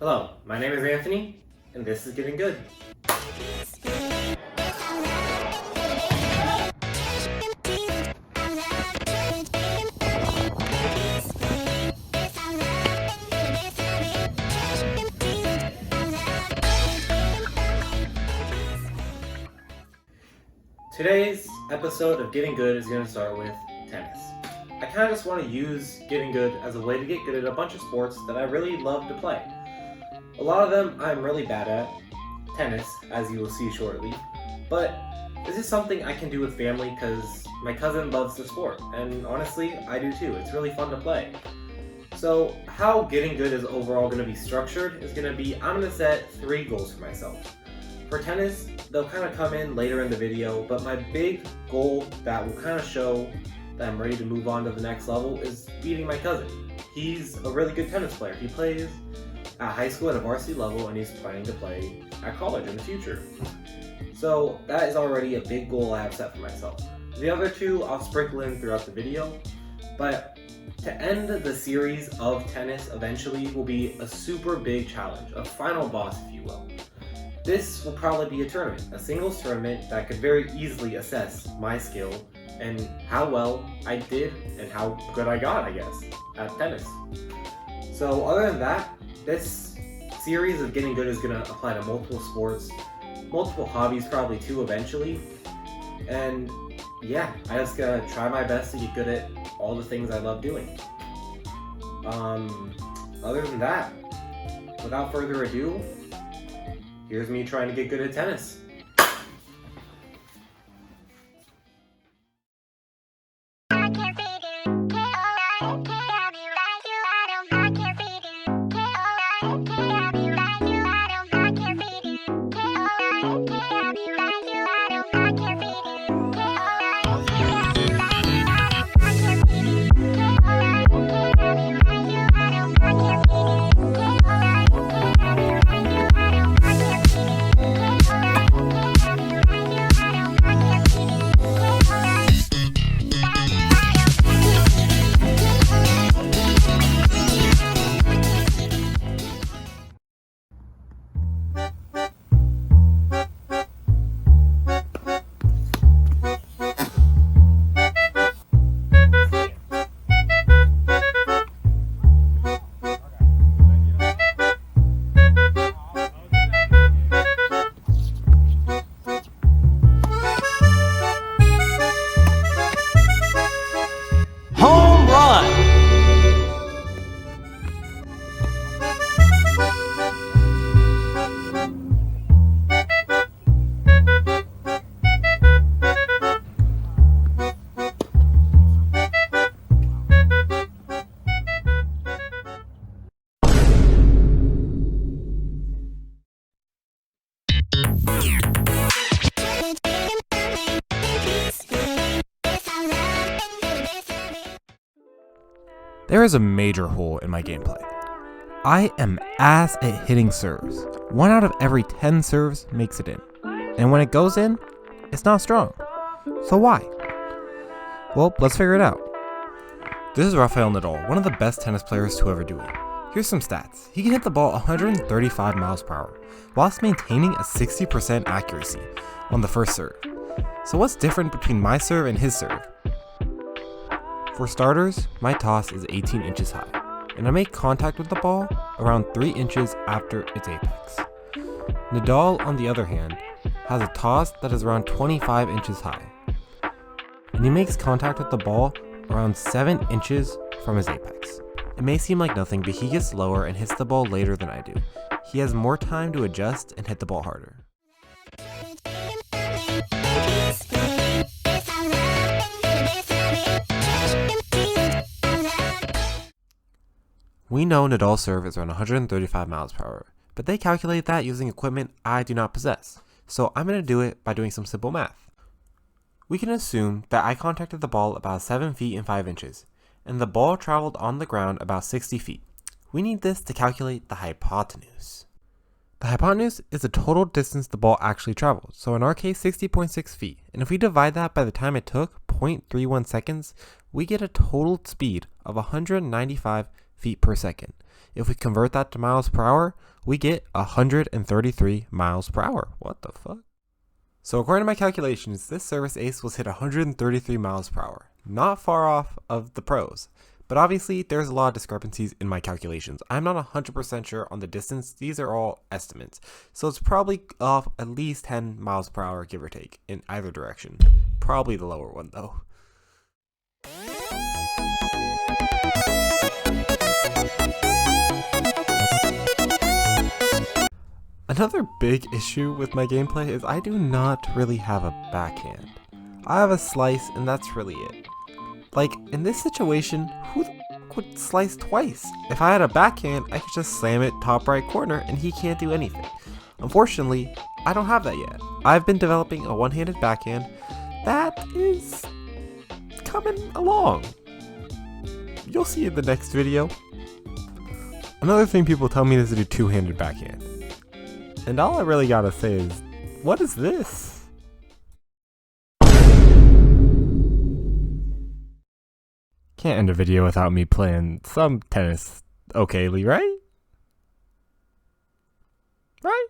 Hello, my name is Anthony, and this is Getting Good. Today's episode of Getting Good is going to start with tennis. I kind of just want to use Getting Good as a way to get good at a bunch of sports that I really love to play. A lot of them I'm really bad at, tennis, as you will see shortly, but this is something I can do with family because my cousin loves the sport, and honestly, I do too. It's really fun to play. So how Getting Good is overall going to be structured is going to be, I'm going to set 3 goals for myself. For tennis, they'll kind of come in later in the video, but my big goal that will kind of show that I'm ready to move on to the next level is beating my cousin. He's a really good tennis player. He plays at high school at a varsity level, and he's planning to play at college in the future. So that is already a big goal I have set for myself. The other 2 I'll sprinkle in throughout the video, but to end the series of tennis eventually will be a super big challenge, a final boss if you will. This will probably be a tournament, a singles tournament that could very easily assess my skill and how well I did and how good I got, I guess, at tennis. So other than that, this series of Getting Good is going to apply to multiple sports, multiple hobbies probably too eventually. And yeah, I just gotta try my best to get good at all the things I love doing. Other than that, without further ado, here's me trying to get good at tennis. There is a major hole in my gameplay. I am ass at hitting serves. 1 out of every 10 serves makes it in. And when it goes in, it's not strong. So why? Well, let's figure it out. This is Rafael Nadal, one of the best tennis players to ever do it. Here's some stats. He can hit the ball 135 miles per hour, whilst maintaining a 60% accuracy on the first serve. So what's different between my serve and his serve? For starters, my toss is 18 inches high, and I make contact with the ball around 3 inches after its apex. Nadal, on the other hand, has a toss that is around 25 inches high, and he makes contact with the ball around 7 inches from his apex. It may seem like nothing, but he gets lower and hits the ball later than I do. He has more time to adjust and hit the ball harder. We know Nadal's serve is around 135 miles per hour, but they calculate that using equipment I do not possess, so I'm going to do it by doing some simple math. We can assume that I contacted the ball about 7 feet and 5 inches, and the ball traveled on the ground about 60 feet. We need this to calculate the hypotenuse. The hypotenuse is the total distance the ball actually traveled, so in our case 60.6 feet, and if we divide that by the time it took, 0.31 seconds, we get a total speed of 195 feet per second. If we convert that to miles per hour, we get 133 miles per hour. What the fuck? So according to my calculations, this service ace was hit 133 miles per hour. Not far off of the pros. But obviously, there's a lot of discrepancies in my calculations. I'm not 100% sure on the distance. These are all estimates. So it's probably off at least 10 miles per hour, give or take, in either direction. Probably the lower one, though. Another big issue with my gameplay is I do not really have a backhand. I have a slice, and that's really it. Like, in this situation, who the f would slice twice? If I had a backhand, I could just slam it top right corner and he can't do anything. Unfortunately, I don't have that yet. I've been developing a one-handed backhand that is coming along. You'll see in the next video. Another thing people tell me is to do two-handed backhand. And all I really gotta say is, what is this? Can't end a video without me playing some tennis okayly, right? Right?